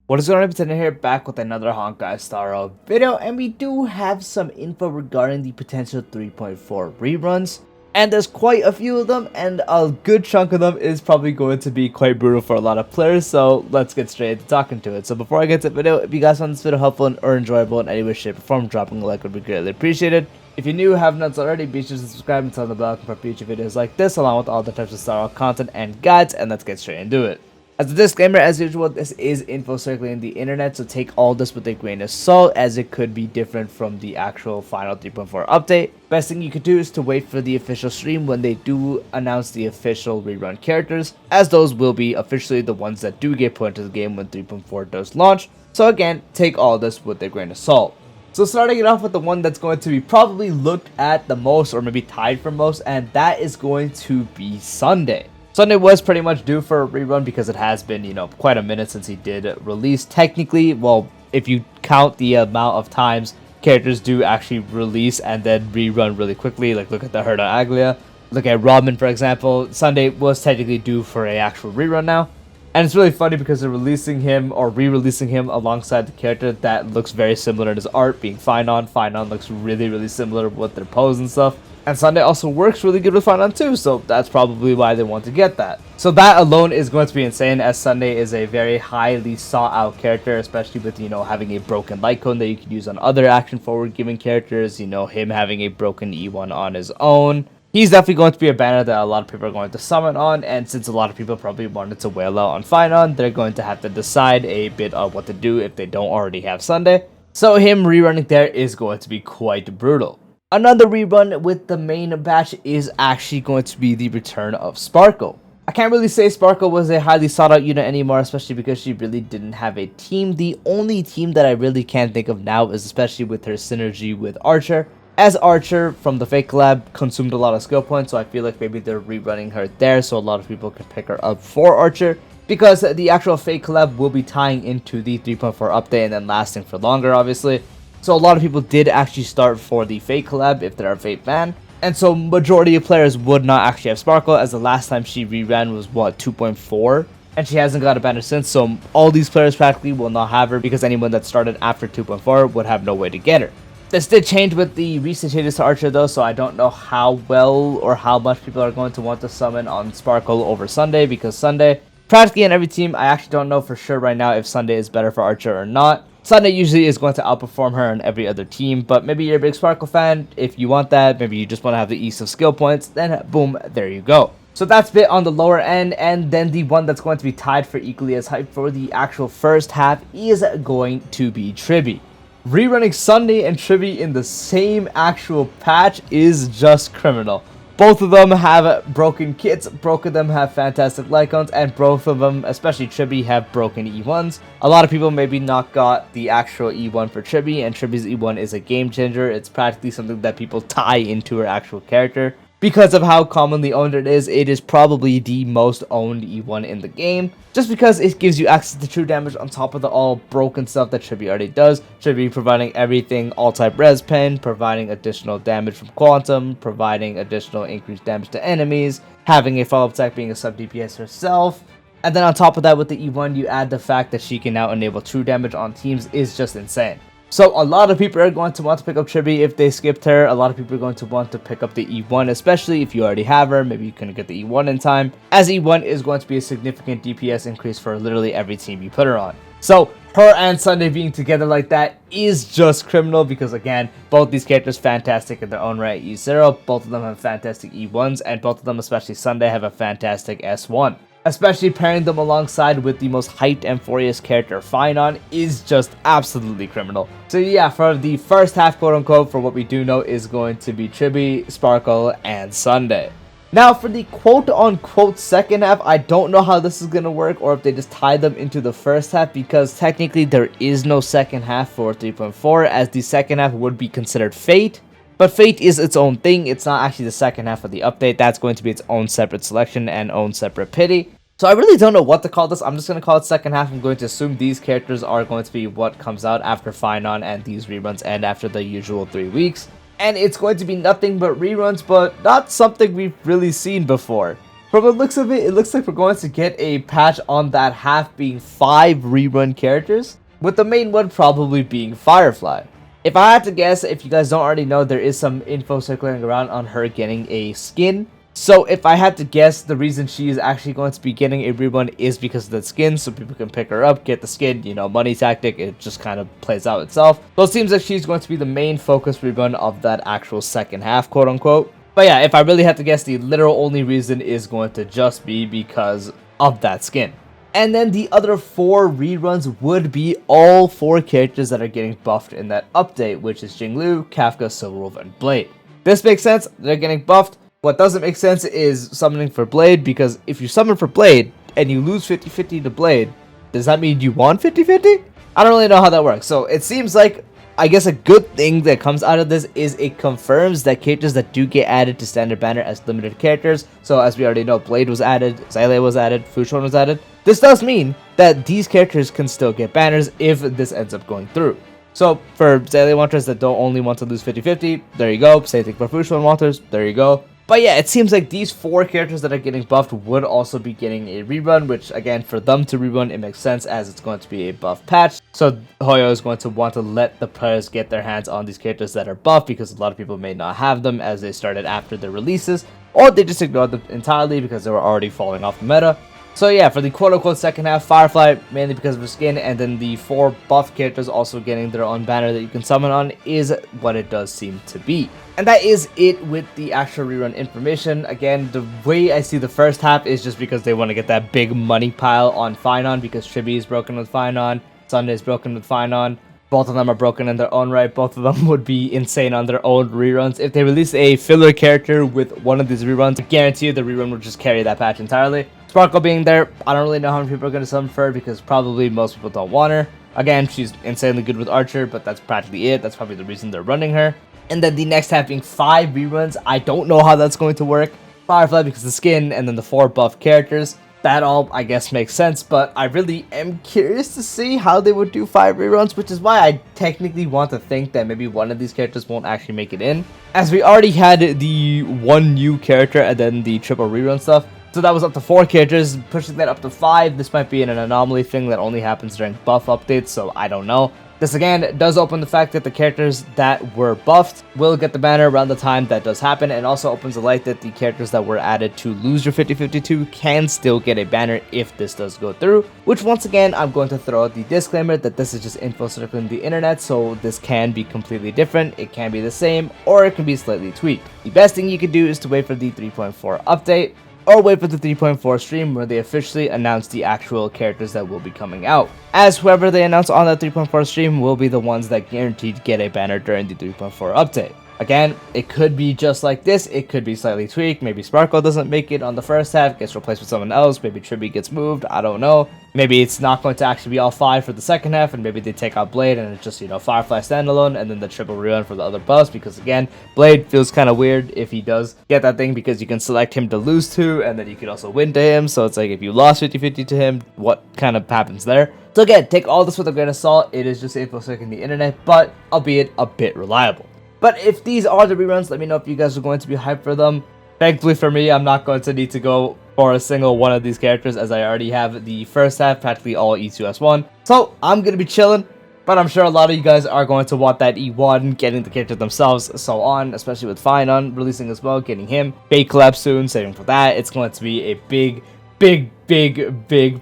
What is going on, Pretender here, back with another Honkai style video, and we do have some info regarding the potential 3.4 reruns, and there's quite a few of them, and a good chunk of them is probably going to be quite brutal for a lot of players, so let's get straight into talking to it. So before I get to the video, if you guys found this video helpful or enjoyable in any way, shape, or form, dropping a like would be greatly appreciated. If you're new, haven't done so already, be sure to subscribe and turn on the bell for future videos like this, along with all the types of style content and guides, and let's get straight into it. As a disclaimer, as usual, this is info circulating the internet, so take all this with a grain of salt, as it could be different from the actual final 3.4 update. Best thing you could do is to wait for the official stream when they do announce the official rerun characters, as those will be officially the ones that do get put into the game when 3.4 does launch. So again, take all this with a grain of salt. So starting it off with the one that's going to be probably looked at the most, or maybe tied for most, and that is going to be Sunday. Sunday was pretty much due for a rerun because it has been, quite a minute since he did release. Technically, well, if you count the amount of times characters do actually release and then rerun really quickly, like look at the Herda Aglia, look at Robin, for example, Sunday was technically due for a actual rerun now. And it's really funny because they're releasing him or re-releasing him alongside the character that looks very similar in his art, being Feixiao. Feixiao looks really similar with their pose and stuff. And Sunday also works really good with Feixiao too, so that's probably why they want to get that. So that alone is going to be insane, as Sunday is a very highly sought out character, especially with, having a broken light cone that you can use on other action forward giving characters, him having a broken E1 on his own. He's definitely going to be a banner that a lot of people are going to summon on, and since a lot of people probably wanted to wail out on Feixiao, they're going to have to decide a bit on what to do if they don't already have Sunday. So him rerunning there is going to be quite brutal. Another rerun with the main batch is actually going to be the return of Sparkle. I can't really say Sparkle was a highly sought out unit anymore, especially because she really didn't have a team. The only team that I really can think of now is especially with her synergy with Archer, as Archer from the Fake Collab consumed a lot of skill points, so I feel like maybe they're rerunning her there so a lot of people can pick her up for Archer, because the actual Fake Collab will be tying into the 3.4 update and then lasting for longer, obviously. So a lot of people did actually start for the Fake Collab if they're a Fate fan, and so majority of players would not actually have Sparkle, as the last time she reran was 2.4, and she hasn't got a banner since, so all these players practically will not have her because anyone that started after 2.4 would have no way to get her. This did change with the recent changes to Archer though, so I don't know how well or how much people are going to want to summon on Sparkle over Sunday, because Sunday, practically in every team, I actually don't know for sure right now if Sunday is better for Archer or not. Sunday usually is going to outperform her on every other team, but maybe you're a big Sparkle fan. If you want that, maybe you just want to have the ease of skill points, then boom, there you go. So that's a bit on the lower end, and then the one that's going to be tied for equally as hype for the actual first half is going to be Tribi. Rerunning Sunday and Tribi in the same actual patch is just criminal. Both of them have broken kits, both of them have fantastic Lycons, and both of them, especially Tribi, have broken E1s. A lot of people maybe not got the actual E1 for Tribi, and Tribi's E1 is a game changer. It's practically something that people tie into her actual character. Because of how commonly owned it is probably the most owned E1 in the game, just because it gives you access to true damage on top of the all broken stuff that Tribi already does. Tribi providing everything all-type res pen, providing additional damage from Quantum, providing additional increased damage to enemies, having a follow-up attack being a sub-DPS herself, and then on top of that with the E1 you add the fact that she can now enable true damage on teams is just insane. So a lot of people are going to want to pick up Tribi if they skipped her. A lot of people are going to want to pick up the E1, especially if you already have her. Maybe you couldn't get the E1 in time, as E1 is going to be a significant DPS increase for literally every team you put her on. So her and Sunday being together like that is just criminal, because again, both these characters fantastic in their own right. E0, both of them have fantastic E1s, and both of them, especially Sunday, have a fantastic S1. Especially pairing them alongside with the most hyped and furious character Feixiao is just absolutely criminal. So yeah, for the first half, quote unquote, for what we do know is going to be Tribi, Sparkle, and Sunday. Now for the quote unquote second half, I don't know how this is going to work, or if they just tie them into the first half, because technically there is no second half for 3.4, as the second half would be considered Fate. But Fate is its own thing. It's not actually the second half of the update. That's going to be its own separate selection and own separate pity. So I really don't know what to call this. I'm just going to call it second half. I'm going to assume these characters are going to be what comes out after Feixiao and these reruns end after the usual 3 weeks. And it's going to be nothing but reruns, but not something we've really seen before. From the looks of it, it looks like we're going to get a patch on that half being 5 rerun characters, with the main one probably being Firefly. If I had to guess, if you guys don't already know, there is some info circulating around on her getting a skin. So if I had to guess, the reason she is actually going to be getting a rerun is because of that skin, so people can pick her up, get the skin, you know, money tactic, it just kind of plays out itself. So it seems like she's going to be the main focus rerun of that actual second half, quote unquote. But yeah, if I really had to guess, the literal only reason is going to just be because of that skin. And then the other 4 reruns would be all 4 characters that are getting buffed in that update, which is Jinglu, Kafka, Silverwolf, and Blade. This makes sense, they're getting buffed. What doesn't make sense is summoning for Blade, because if you summon for Blade and you lose 50-50 to Blade, does that mean you won 50-50? I don't really know how that works. So it seems like, I guess a good thing that comes out of this is it confirms that characters that do get added to standard banner as limited characters, so as we already know, Blade was added, Xylia was added, Fushuan was added. This does mean that these characters can still get banners if this ends up going through. So for Xylia Wanters that don't only want to lose 50-50, there you go. Same thing for Fushuan Wanters, there you go. But yeah, it seems like these 4 characters that are getting buffed would also be getting a rerun, which again, for them to rerun, it makes sense as it's going to be a buff patch. So Hoyo is going to want to let the players get their hands on these characters that are buffed, because a lot of people may not have them as they started after their releases, or they just ignored them entirely because they were already falling off the meta. So yeah, for the quote-unquote second half, Firefly, mainly because of her skin, and then the 4 buff characters also getting their own banner that you can summon on is what it does seem to be. And that is it with the actual rerun information. Again, the way I see the first half is just because they want to get that big money pile on Finon, because Tribi is broken with Finon, Sunday is broken with Finon. Both of them are broken in their own right. Both of them would be insane on their own reruns. If they release a filler character with one of these reruns, I guarantee you the rerun will just carry that patch entirely. Sparkle being there, I don't really know how many people are going to summon for her, because probably most people don't want her. Again, she's insanely good with Archer, but that's practically it. That's probably the reason they're running her. And then the next half being 5 reruns. I don't know how that's going to work. Firefly because of the skin, and then the 4 buff characters. That all, I guess, makes sense, but I really am curious to see how they would do 5 reruns, which is why I technically want to think that maybe one of these characters won't actually make it in, as we already had the 1 new character and then the triple rerun stuff. So that was up to 4 characters, pushing that up to 5. This might be an anomaly thing that only happens during buff updates, so I don't know. This again does open the fact that the characters that were buffed will get the banner around the time that does happen, and also opens the light that the characters that were added to lose your 50-52 can still get a banner if this does go through, which once again I'm going to throw out the disclaimer that this is just info circling the internet, so this can be completely different, it can be the same, or it can be slightly tweaked. The best thing you can do is to wait for the 3.4 update, or wait for the 3.4 stream where they officially announce the actual characters that will be coming out, as whoever they announce on that 3.4 stream will be the ones that guaranteed get a banner during the 3.4 update. Again, it could be just like this, it could be slightly tweaked, maybe Sparkle doesn't make it on the first half, gets replaced with someone else, maybe Tribi gets moved, I don't know. Maybe it's not going to actually be all 5 for the second half, and maybe they take out Blade and it's just, you know, Firefly standalone, and then the triple rerun for the other buffs, because again, Blade feels kind of weird if he does get that thing, because you can select him to lose to, and then you can also win to him, so it's like if you lost 50-50 to him, what kind of happens there? So again, take all this with a grain of salt, it is just info circling the internet, but albeit a bit reliable. But if these are the reruns, let me know if you guys are going to be hyped for them. Thankfully for me, I'm not going to need to go for a single one of these characters, as I already have the first half practically all E2S1. So I'm going to be chilling, but I'm sure a lot of you guys are going to want that E1, getting the character themselves, so on, especially with Finon releasing as well, getting him. Fake collab soon, saving for that. It's going to be a big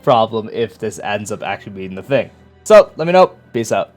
problem if this ends up actually being the thing. So let me know. Peace out.